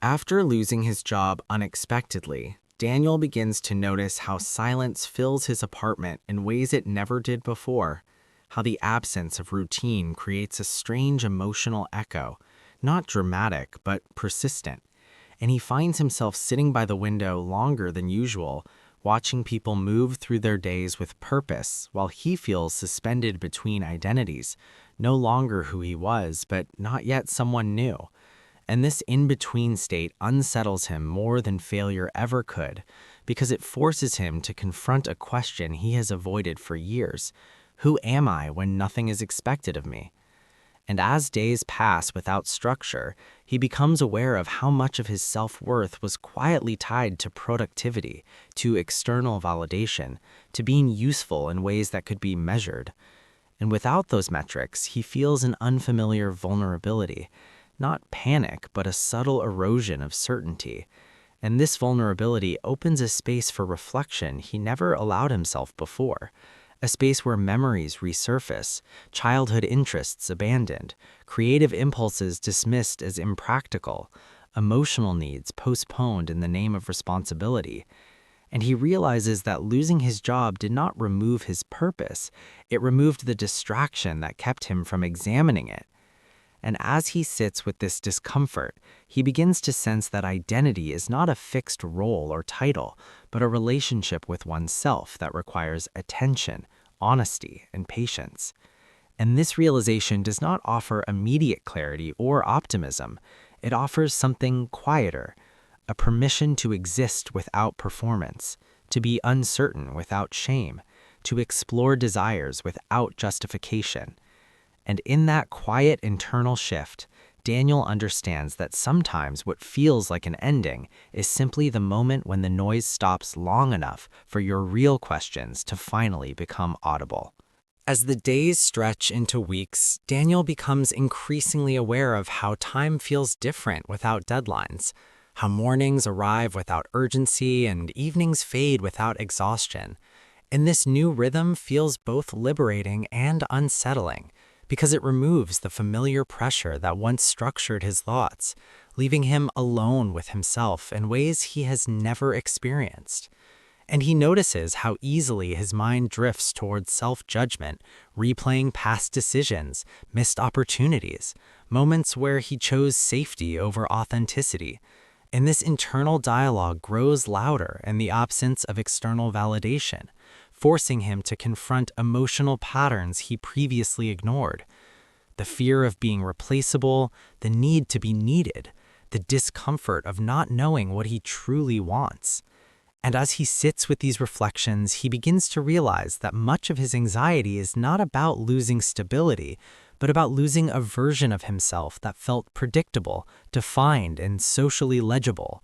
After losing his job unexpectedly, Daniel begins to notice how silence fills his apartment in ways it never did before, how the absence of routine creates a strange emotional echo, not dramatic, but persistent, and he finds himself sitting by the window longer than usual, watching people move through their days with purpose while he feels suspended between identities, no longer who he was, but not yet someone new. And this in-between state unsettles him more than failure ever could, because it forces him to confront a question he has avoided for years. Who am I when nothing is expected of me? And as days pass without structure, he becomes aware of how much of his self-worth was quietly tied to productivity, to external validation, to being useful in ways that could be measured. And without those metrics, he feels an unfamiliar vulnerability. Not panic, but a subtle erosion of certainty. And this vulnerability opens a space for reflection he never allowed himself before. A space where memories resurface, childhood interests abandoned, creative impulses dismissed as impractical, emotional needs postponed in the name of responsibility. And he realizes that losing his job did not remove his purpose, it removed the distraction that kept him from examining it. And as he sits with this discomfort, he begins to sense that identity is not a fixed role or title, but a relationship with oneself that requires attention, honesty, and patience. And this realization does not offer immediate clarity or optimism. It offers something quieter, a permission to exist without performance, to be uncertain without shame, to explore desires without justification. And in that quiet internal shift, Daniel understands that sometimes what feels like an ending is simply the moment when the noise stops long enough for your real questions to finally become audible. As the days stretch into weeks, Daniel becomes increasingly aware of how time feels different without deadlines, how mornings arrive without urgency and evenings fade without exhaustion. And this new rhythm feels both liberating and unsettling, because it removes the familiar pressure that once structured his thoughts, leaving him alone with himself in ways he has never experienced. And he notices how easily his mind drifts towards self-judgment, replaying past decisions, missed opportunities, moments where he chose safety over authenticity. And this internal dialogue grows louder in the absence of external validation, forcing him to confront emotional patterns he previously ignored. The fear of being replaceable, the need to be needed, the discomfort of not knowing what he truly wants. And as he sits with these reflections, he begins to realize that much of his anxiety is not about losing stability, but about losing a version of himself that felt predictable, defined, and socially legible.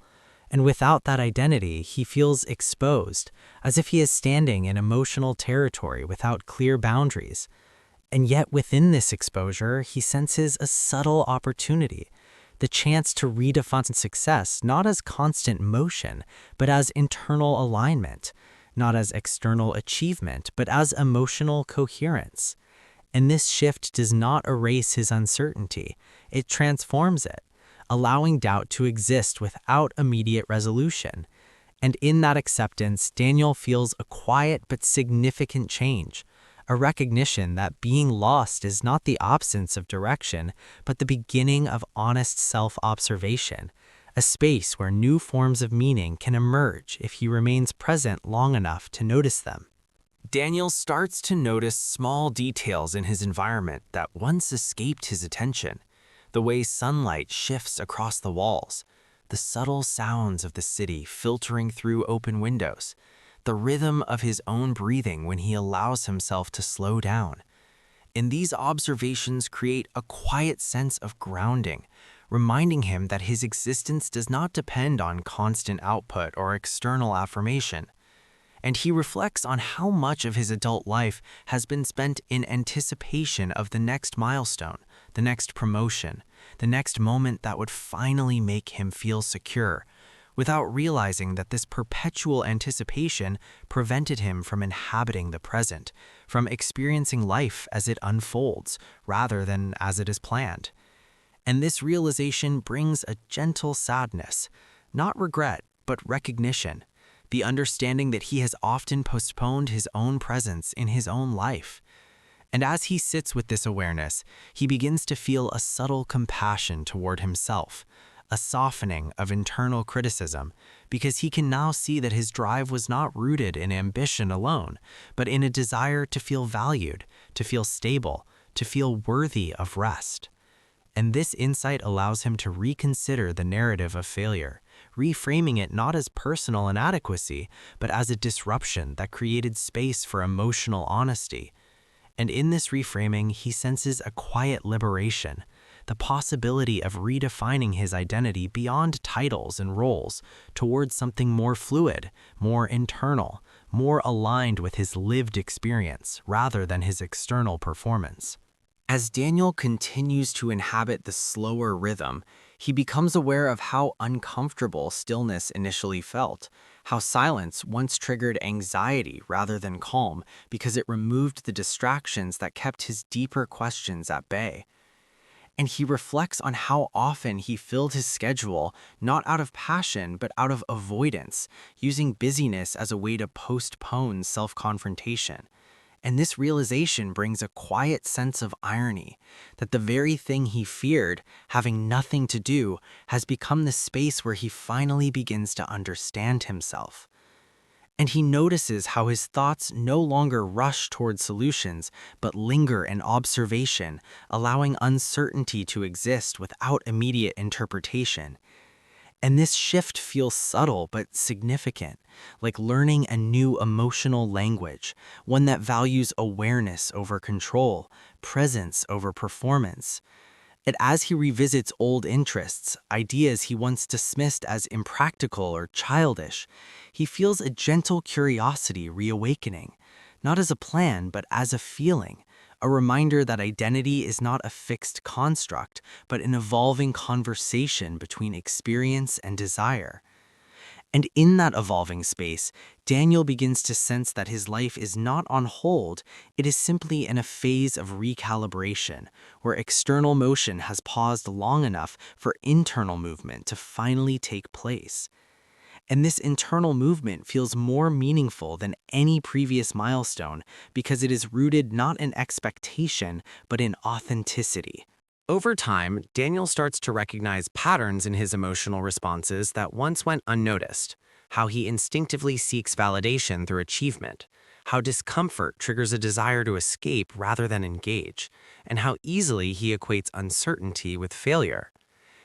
And without that identity, he feels exposed, as if he is standing in emotional territory without clear boundaries. And yet within this exposure, he senses a subtle opportunity, the chance to redefine success not as constant motion, but as internal alignment, not as external achievement, but as emotional coherence. And this shift does not erase his uncertainty, it transforms it, allowing doubt to exist without immediate resolution. And in that acceptance, Daniel feels a quiet but significant change, a recognition that being lost is not the absence of direction, but the beginning of honest self-observation, a space where new forms of meaning can emerge if he remains present long enough to notice them. Daniel starts to notice small details in his environment that once escaped his attention. The way sunlight shifts across the walls, the subtle sounds of the city filtering through open windows, the rhythm of his own breathing when he allows himself to slow down. And these observations create a quiet sense of grounding, reminding him that his existence does not depend on constant output or external affirmation. And he reflects on how much of his adult life has been spent in anticipation of the next milestone, the next promotion, the next moment that would finally make him feel secure, without realizing that this perpetual anticipation prevented him from inhabiting the present, from experiencing life as it unfolds, rather than as it is planned. And this realization brings a gentle sadness, not regret, but recognition, the understanding that he has often postponed his own presence in his own life. And as he sits with this awareness, he begins to feel a subtle compassion toward himself, a softening of internal criticism, because he can now see that his drive was not rooted in ambition alone, but in a desire to feel valued, to feel stable, to feel worthy of rest. And this insight allows him to reconsider the narrative of failure, reframing it not as personal inadequacy, but as a disruption that created space for emotional honesty. And in this reframing, he senses a quiet liberation, the possibility of redefining his identity beyond titles and roles towards something more fluid, more internal, more aligned with his lived experience rather than his external performance. As Daniel continues to inhabit the slower rhythm, he becomes aware of how uncomfortable stillness initially felt, how silence once triggered anxiety rather than calm because it removed the distractions that kept his deeper questions at bay. And he reflects on how often he filled his schedule not out of passion but out of avoidance, using busyness as a way to postpone self-confrontation. And this realization brings a quiet sense of irony, that the very thing he feared, having nothing to do, has become the space where he finally begins to understand himself. And he notices how his thoughts no longer rush toward solutions, but linger in observation, allowing uncertainty to exist without immediate interpretation. And this shift feels subtle but significant, like learning a new emotional language, one that values awareness over control, presence over performance. And as he revisits old interests, ideas he once dismissed as impractical or childish, he feels a gentle curiosity reawakening, not as a plan but as a feeling, a reminder that identity is not a fixed construct, but an evolving conversation between experience and desire. And in that evolving space, Daniel begins to sense that his life is not on hold, it is simply in a phase of recalibration, where external motion has paused long enough for internal movement to finally take place. And this internal movement feels more meaningful than any previous milestone because it is rooted not in expectation, but in authenticity. Over time, Daniel starts to recognize patterns in his emotional responses that once went unnoticed, how he instinctively seeks validation through achievement, how discomfort triggers a desire to escape rather than engage, and how easily he equates uncertainty with failure.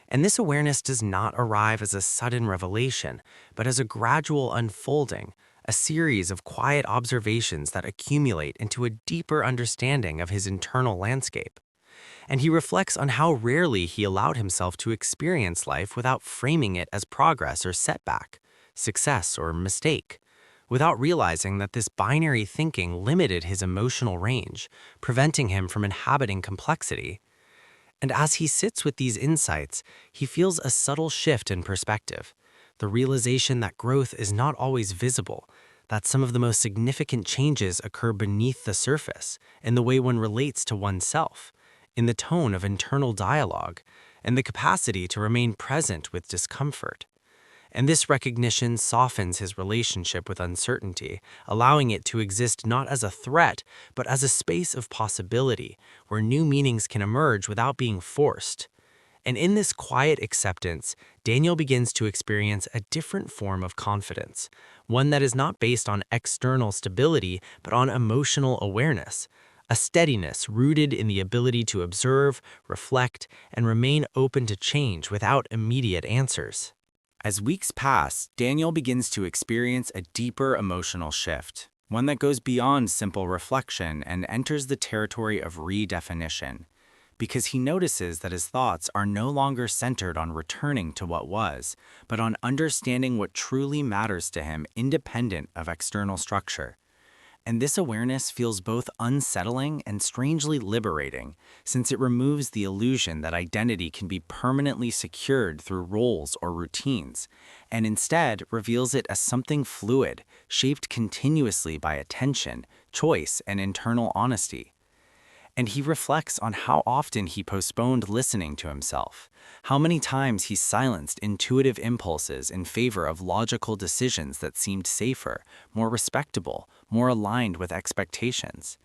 And this awareness does not arrive as a sudden revelation, but as a gradual unfolding, a series of quiet observations that accumulate into a deeper understanding of his internal landscape. And he reflects on how rarely he allowed himself to experience life without framing it as progress or setback, success or mistake, without realizing that this binary thinking limited his emotional range, preventing him from inhabiting complexity. And as he sits with these insights, he feels a subtle shift in perspective, the realization that growth is not always visible, that some of the most significant changes occur beneath the surface, in the way one relates to oneself, in the tone of internal dialogue, and the capacity to remain present with discomfort. And this recognition softens his relationship with uncertainty, allowing it to exist not as a threat, but as a space of possibility, where new meanings can emerge without being forced. And in this quiet acceptance, Daniel begins to experience a different form of confidence, one that is not based on external stability, but on emotional awareness, a steadiness rooted in the ability to observe, reflect, and remain open to change without immediate answers. As weeks pass, Daniel begins to experience a deeper emotional shift, one that goes beyond simple reflection and enters the territory of redefinition, because he notices that his thoughts are no longer centered on returning to what was, but on understanding what truly matters to him independent of external structure. And this awareness feels both unsettling and strangely liberating, since it removes the illusion that identity can be permanently secured through roles or routines, and instead reveals it as something fluid, shaped continuously by attention, choice, and internal honesty. And he reflects on how often he postponed listening to himself, how many times he silenced intuitive impulses in favor of logical decisions that seemed safer, more respectable, more aligned with expectations.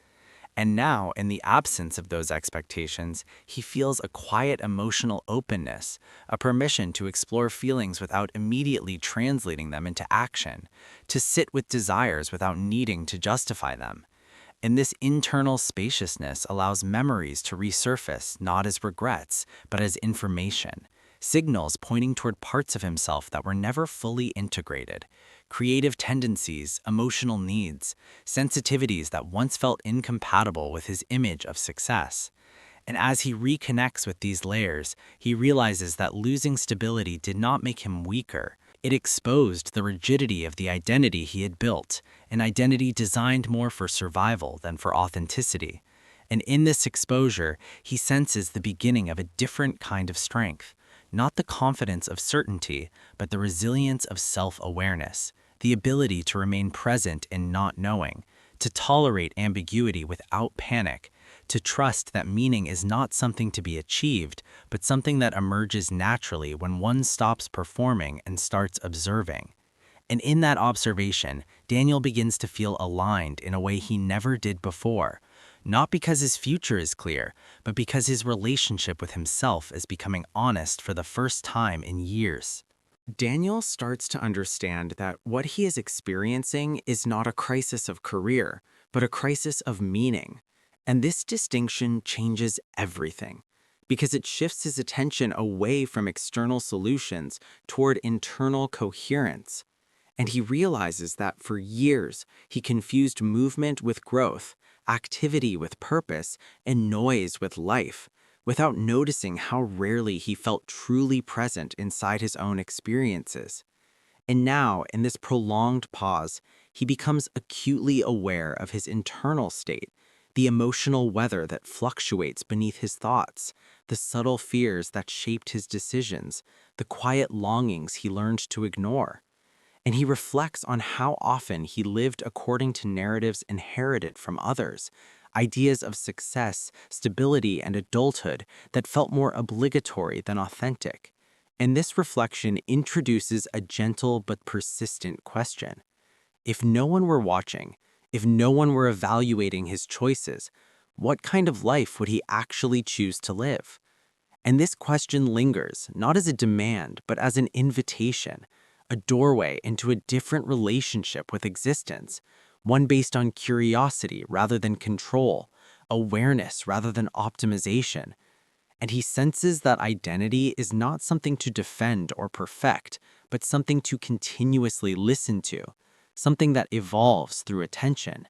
And now, in the absence of those expectations, he feels a quiet emotional openness, a permission to explore feelings without immediately translating them into action, to sit with desires without needing to justify them. And this internal spaciousness allows memories to resurface not as regrets, but as information, signals pointing toward parts of himself that were never fully integrated, creative tendencies, emotional needs, sensitivities that once felt incompatible with his image of success. And as he reconnects with these layers, he realizes that losing stability did not make him weaker. It exposed the rigidity of the identity he had built, an identity designed more for survival than for authenticity. And in this exposure, he senses the beginning of a different kind of strength, not the confidence of certainty, but the resilience of self-awareness, the ability to remain present in not knowing, to tolerate ambiguity without panic, to trust that meaning is not something to be achieved, but something that emerges naturally when one stops performing and starts observing. And in that observation, Daniel begins to feel aligned in a way he never did before, not because his future is clear, but because his relationship with himself is becoming honest for the first time in years. Daniel starts to understand that what he is experiencing is not a crisis of career, but a crisis of meaning. And this distinction changes everything, because it shifts his attention away from external solutions toward internal coherence. And he realizes that for years, he confused movement with growth, activity with purpose, and noise with life, without noticing how rarely he felt truly present inside his own experiences. And now, in this prolonged pause, he becomes acutely aware of his internal state, the emotional weather that fluctuates beneath his thoughts, the subtle fears that shaped his decisions, the quiet longings he learned to ignore. And he reflects on how often he lived according to narratives inherited from others, ideas of success, stability, and adulthood that felt more obligatory than authentic. And this reflection introduces a gentle but persistent question. If no one were watching, if no one were evaluating his choices, what kind of life would he actually choose to live? And this question lingers, not as a demand, but as an invitation, a doorway into a different relationship with existence, one based on curiosity rather than control, awareness rather than optimization. And he senses that identity is not something to defend or perfect, but something to continuously listen to, something that evolves through attention.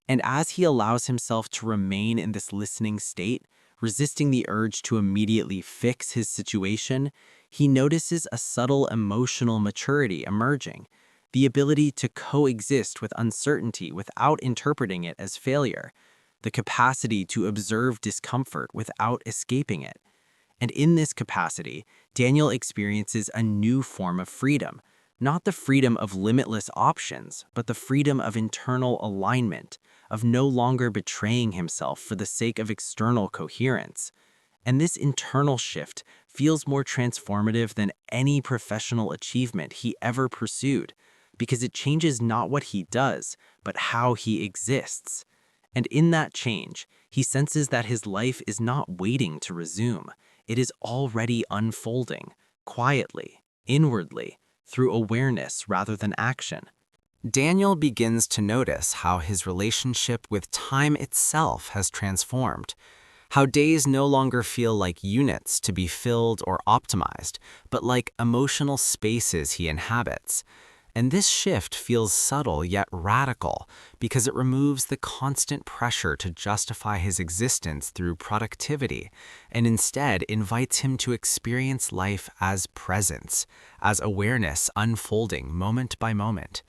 And as he allows himself to remain in this listening state, resisting the urge to immediately fix his situation, he notices a subtle emotional maturity emerging, the ability to coexist with uncertainty without interpreting it as failure, the capacity to observe discomfort without escaping it. And in this capacity, Daniel experiences a new form of freedom, not the freedom of limitless options, but the freedom of internal alignment, of no longer betraying himself for the sake of external coherence. And this internal shift feels more transformative than any professional achievement he ever pursued, because it changes not what he does, but how he exists. And in that change, he senses that his life is not waiting to resume. It is already unfolding, quietly, inwardly, through awareness rather than action. Daniel begins to notice how his relationship with time itself has transformed, how days no longer feel like units to be filled or optimized, but like emotional spaces he inhabits. And this shift feels subtle yet radical because it removes the constant pressure to justify his existence through productivity and instead invites him to experience life as presence, as awareness unfolding moment by moment.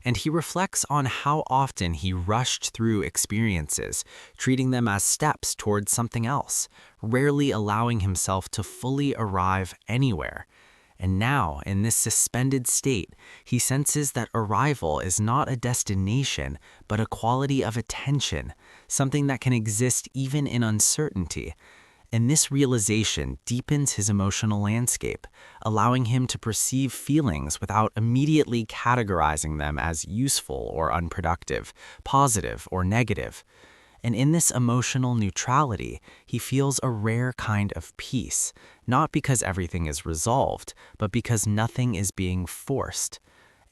And he reflects on how often he rushed through experiences, treating them as steps towards something else, rarely allowing himself to fully arrive anywhere. And now, in this suspended state, he senses that arrival is not a destination, but a quality of attention, something that can exist even in uncertainty. And this realization deepens his emotional landscape, allowing him to perceive feelings without immediately categorizing them as useful or unproductive, positive or negative. And in this emotional neutrality, he feels a rare kind of peace, not because everything is resolved, but because nothing is being forced.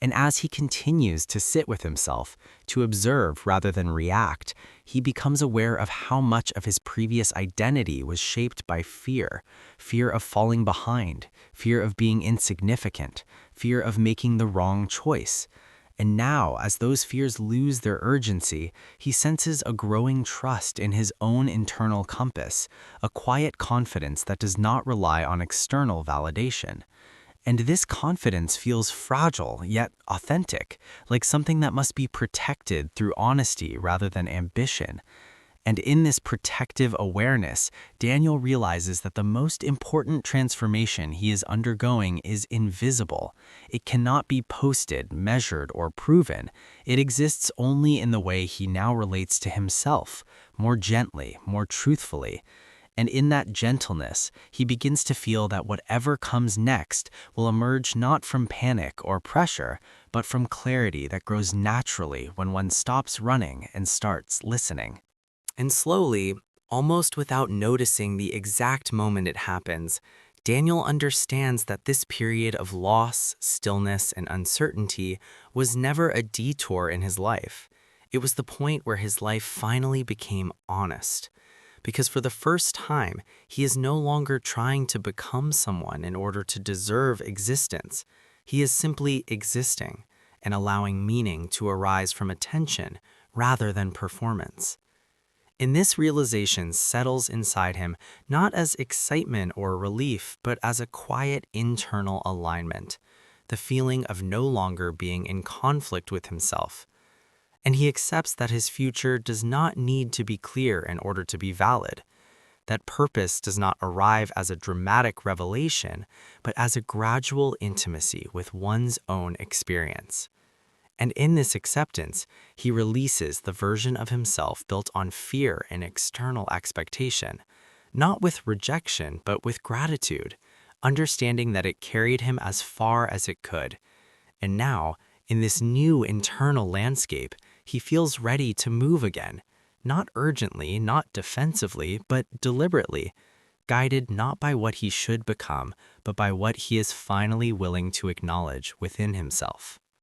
And as he continues to sit with himself, to observe rather than react, he becomes aware of how much of his previous identity was shaped by fear, fear of falling behind, fear of being insignificant, fear of making the wrong choice. And now, as those fears lose their urgency, he senses a growing trust in his own internal compass, a quiet confidence that does not rely on external validation. And this confidence feels fragile yet authentic, like something that must be protected through honesty rather than ambition. And in this protective awareness, Daniel realizes that the most important transformation he is undergoing is invisible. It cannot be posted, measured, or proven. It exists only in the way he now relates to himself, more gently, more truthfully. And in that gentleness, he begins to feel that whatever comes next will emerge not from panic or pressure, but from clarity that grows naturally when one stops running and starts listening. And slowly, almost without noticing the exact moment it happens, Daniel understands that this period of loss, stillness, and uncertainty was never a detour in his life. It was the point where his life finally became honest. Because for the first time, he is no longer trying to become someone in order to deserve existence. He is simply existing and allowing meaning to arise from attention rather than performance. And this realization settles inside him not as excitement or relief, but as a quiet internal alignment, the feeling of no longer being in conflict with himself. And he accepts that his future does not need to be clear in order to be valid, that purpose does not arrive as a dramatic revelation, but as a gradual intimacy with one's own experience. And in this acceptance, he releases the version of himself built on fear and external expectation, not with rejection, but with gratitude, understanding that it carried him as far as it could. And now, in this new internal landscape, he feels ready to move again, not urgently, not defensively, but deliberately, guided not by what he should become, but by what he is finally willing to acknowledge within himself.